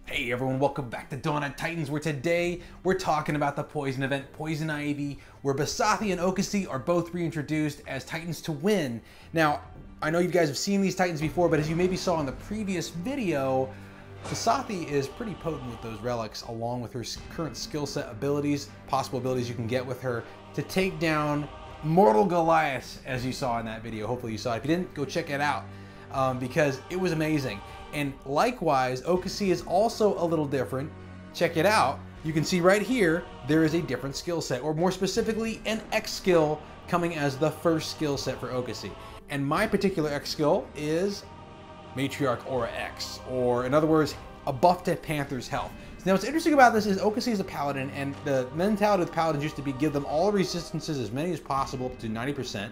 Hey everyone, welcome back to Dawn of Titans, where today we're talking about the Poison event, Poison Ivy, where Basathi and Oka C are both reintroduced as Titans to win. Now, I know you guys have seen these Titans before, but as you maybe saw in the previous video, Basathi is pretty potent with those relics, along with her current skill set abilities, possible abilities you can get with her to take down Mortal Goliath, as you saw in that video. Hopefully you saw it. If you didn't, go check it out, because it was amazing. And likewise, Oka C is also a little different. Check it out. You can see right here, there is a different skill set, or more specifically, an X skill coming as the first skill set for Oka C. And my particular X skill is Matriarch Aura X, or in other words, a buff to Panthers health. Now what's interesting about this is Oka C is a paladin, and the mentality of the paladins used to be give them all resistances, as many as possible, up to 90%,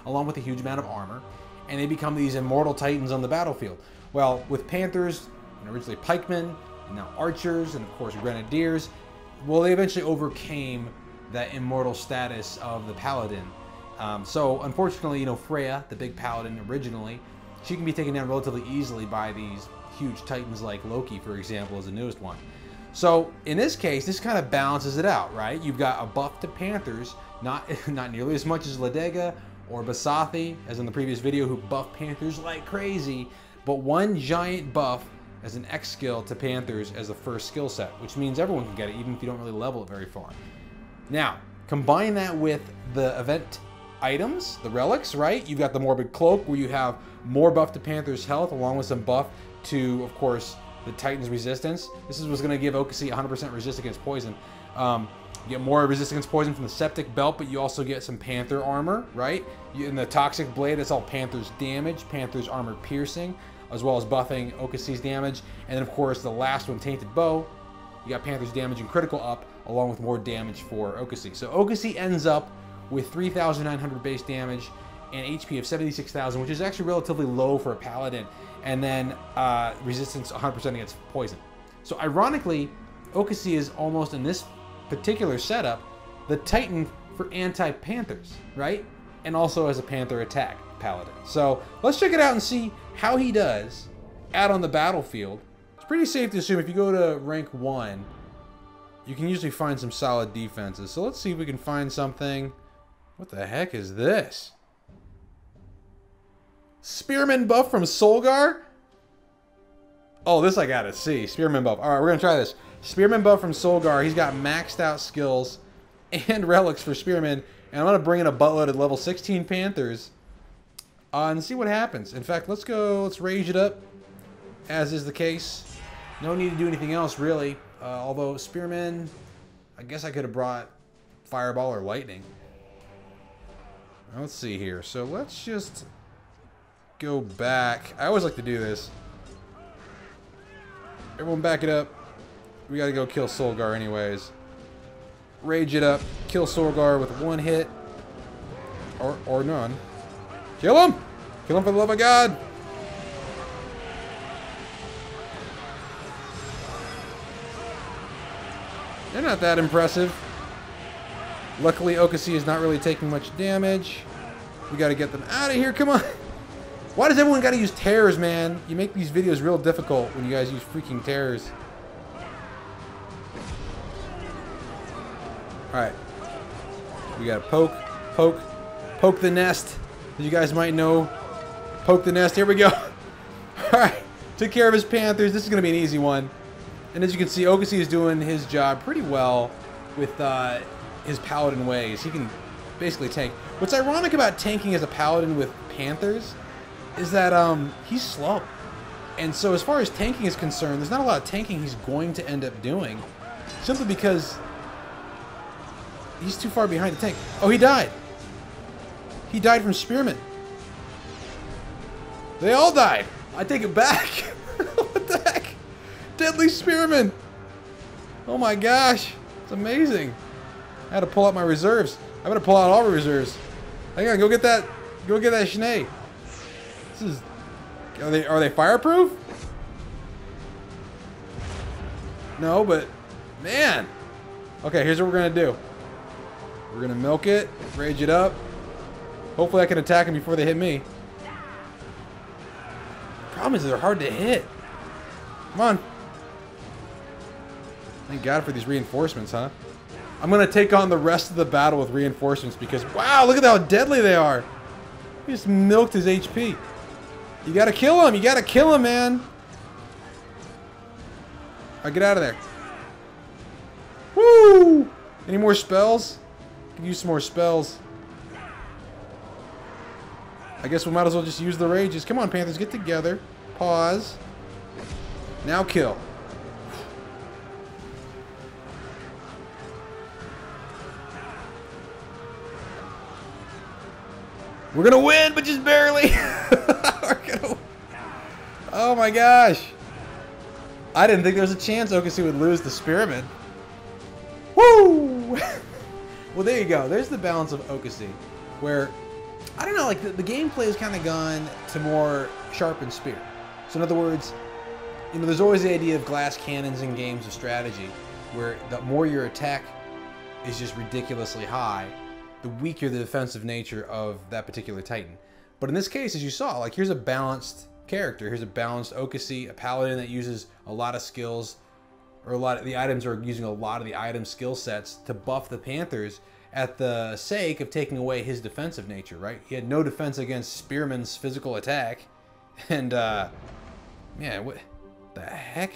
along with a huge amount of armor, and they become these immortal titans on the battlefield. Well, with Panthers, and originally pikemen, and now archers, and of course grenadiers, well, they eventually overcame that immortal status of the paladin. So unfortunately, you know, Freya, the big paladin originally, she can be taken down relatively easily by these huge titans like Loki, for example, is the newest one. So in this case, this kind of balances it out, right? You've got a buff to Panthers, not nearly as much as Ladega or Basathi, as in the previous video, who buff Panthers like crazy, but one giant buff as an X skill to Panthers as the first skill set, which means everyone can get it, even if you don't really level it very far. Now, combine that with the event items, the relics, right? You've got the Morbid Cloak, where you have more buff to Panthers health, along with some buff to, of course, the Titan's resistance. This is what's going to give Oka C 100% resist against poison. You get more resistance against poison from the Septic Belt, but you also get some Panther armor, right? In the Toxic Blade, that's all Panther's damage, Panther's armor piercing, as well as buffing Oka C's damage. And then, of course, the last one, Tainted Bow, you got Panther's damage and critical up, along with more damage for Oka C. So Oka C ends up with 3,900 base damage and HP of 76,000, which is actually relatively low for a paladin. And then resistance 100% against poison. So ironically, Oka C is almost, in this particular setup, the Titan for anti-Panthers, right? And also as a Panther attack paladin. So let's check it out and see how he does out on the battlefield. It's pretty safe to assume if you go to rank 1, you can usually find some solid defenses. So let's see if we can find something. What the heck is this? Spearman buff from Soul Gar? Oh, this I gotta see. Spearman buff. Alright, we're gonna try this. Spearman buff from Soul Gar. He's got maxed out skills and relics for Spearman. And I'm gonna bring in a buttload of level 16 Panthers and see what happens. In fact, let's rage it up, as is the case. No need to do anything else, really. Although Spearman, I guess I could have brought Fireball or Lightning. Let's see here. So let's just go back. I always like to do this. Everyone back it up. We gotta go kill Soul Gar anyways. Rage it up. Kill Soul Gar with one hit. Or none. Kill him! Kill him for the love of God! They're not that impressive. Luckily, Oka C is not really taking much damage. We gotta get them out of here. Come on! Why does everyone gotta use terrors, man? You make these videos real difficult when you guys use freaking terrors. Alright. We gotta poke the nest. As you guys might know, poke the nest. Here we go. Alright. Took care of his Panthers. This is gonna be an easy one. And as you can see, Oka C is doing his job pretty well with his paladin ways. He can basically tank. What's ironic about tanking as a paladin with Panthers is that he's slow. And so as far as tanking is concerned, there's not a lot of tanking he's going to end up doing, simply because he's too far behind to tank. Oh, he died. He died from Spearmen. They all died. I take it back. What the heck? Deadly Spearmen. Oh my gosh. It's amazing. I had to pull out my reserves. I better pull out all my reserves. Hang on, go get that Shanae. This is... Are they fireproof? No, but... Man! Okay, here's what we're gonna do. We're gonna milk it, rage it up. Hopefully I can attack them before they hit me. The problem is they're hard to hit. Come on. Thank God for these reinforcements, huh? I'm going to take on the rest of the battle with reinforcements because, wow, look at how deadly they are. He just milked his HP. You got to kill him. You got to kill him, man. All right, get out of there. Woo! Any more spells? Could use some more spells. I guess we might as well just use the rages. Come on, Panthers, get together. Pause. Now kill. We're gonna win, but just barely. Oh my gosh. I didn't think there was a chance Oka C would lose the Spearmen. Woo! Well, there you go. There's the balance of Oka C, where, I don't know, like the gameplay has kind of gone to more sharpened spear. So in other words, you know, there's always the idea of glass cannons in games of strategy, where the more your attack is just ridiculously high, the weaker the defensive nature of that particular Titan. But in this case, as you saw, like here's a balanced character. Here's a balanced Oka C, a paladin that uses a lot of skills, or a lot of the items are using a lot of the item skill sets to buff the Panthers at the sake of taking away his defensive nature, right? He had no defense against Spearman's physical attack. And, yeah, what the heck?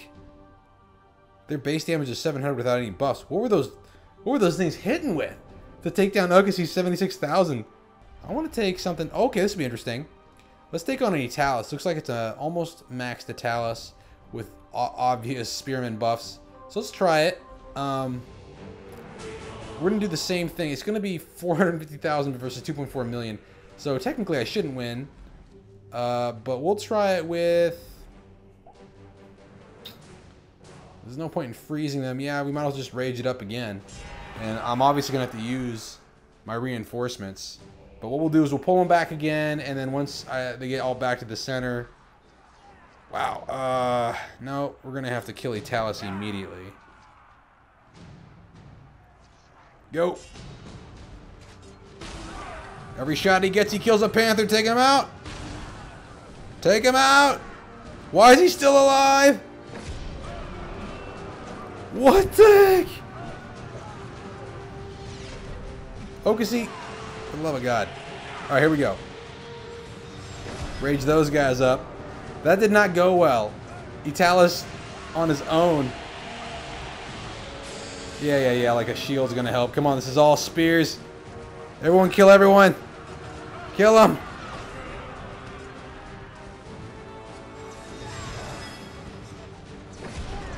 Their base damage is 700 without any buffs. What were those things hitting with to take down Oka C's 76,000? I want to take something. Okay, this would be interesting. Let's take on an Etalus. Looks like it's a almost maxed Etalus with obvious Spearman buffs. So let's try it. We're going to do the same thing. It's going to be 450,000 versus 2.4 million. So technically I shouldn't win. But we'll try it with... There's no point in freezing them. Yeah, we might as well just rage it up again. And I'm obviously going to have to use my reinforcements. But what we'll do is we'll pull them back again. And then once they get all back to the center... Wow. No, we're going to have to kill Etalus immediately. Go. Every shot he gets, he kills a Panther. Take him out. Take him out. Why is he still alive? What the heck? Oka C, for the love of God. All right, here we go. Rage those guys up. That did not go well. Etalus on his own. Yeah, like a shield's gonna help. Come on, this is all spears. Everyone kill everyone. Kill them.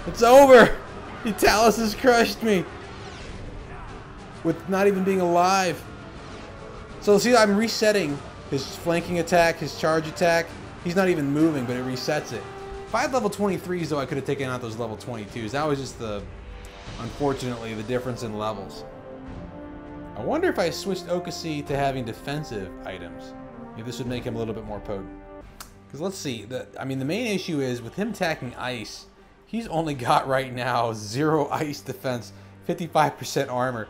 It's over. Etalus has crushed me. With not even being alive. So see, I'm resetting his flanking attack, his charge attack. He's not even moving, but it resets it. If I had level 23s, though, I could have taken out those level 22s. That was just the, unfortunately, the difference in levels. I wonder if I switched Oka C to having defensive items. Maybe this would make him a little bit more potent. Because let's see, I mean, the main issue is with him attacking ice, he's only got right now 0 ice defense, 55% armor.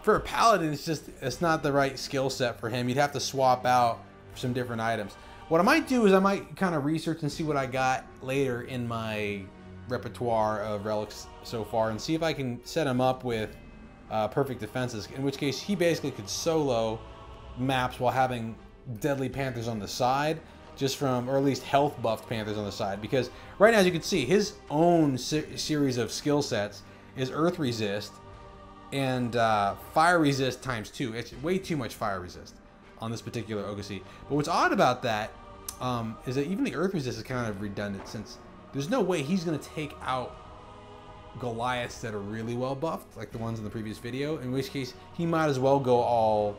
For a paladin, it's not the right skill set for him. You'd have to swap out for some different items. What I might do is I might kind of research and see what I got later in my repertoire of relics so far and see if I can set him up with perfect defenses, in which case he basically could solo maps while having deadly Panthers on the side, just from, or at least health buffed Panthers on the side, because right now, as you can see, his own series of skill sets is Earth Resist and Fire Resist ×2. It's way too much Fire Resist on this particular Oka C. But what's odd about that is that even the Earth Resist is kind of redundant, since there's no way he's going to take out Goliaths that are really well buffed, like the ones in the previous video, in which case he might as well go all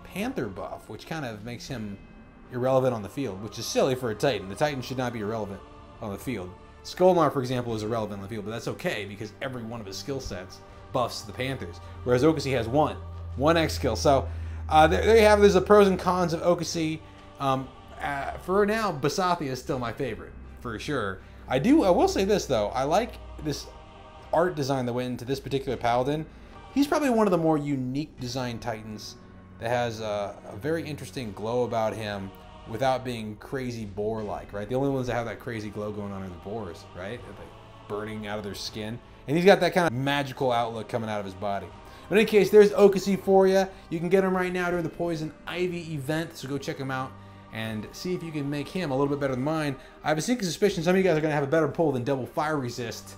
Panther buff, which kind of makes him irrelevant on the field, which is silly for a Titan. The Titan should not be irrelevant on the field. Skullmar, for example, is irrelevant on the field, but that's okay because every one of his skill sets buffs the Panthers, whereas Oka C has one X skill. So there you have it. There's the pros and cons of Oka C. For now, Basathia is still my favorite, for sure. I will say this, though. I like this art design that went into this particular Paladin. He's probably one of the more unique design Titans that has a very interesting glow about him without being crazy boar-like, right? The only ones that have that crazy glow going on are the boars, right? burning out of their skin. And he's got that kind of magical outlook coming out of his body. But in any case, there's Oka C for you. You can get him right now during the Poison Ivy event, so go check him out and see if you can make him a little bit better than mine. I have a sneaking suspicion some of you guys are going to have a better pull than double fire resist,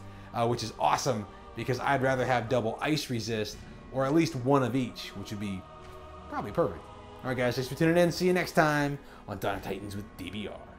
which is awesome because I'd rather have double ice resist or at least one of each, which would be probably perfect. All right, guys, thanks for tuning in. See you next time on Dawn of Titans with DBR.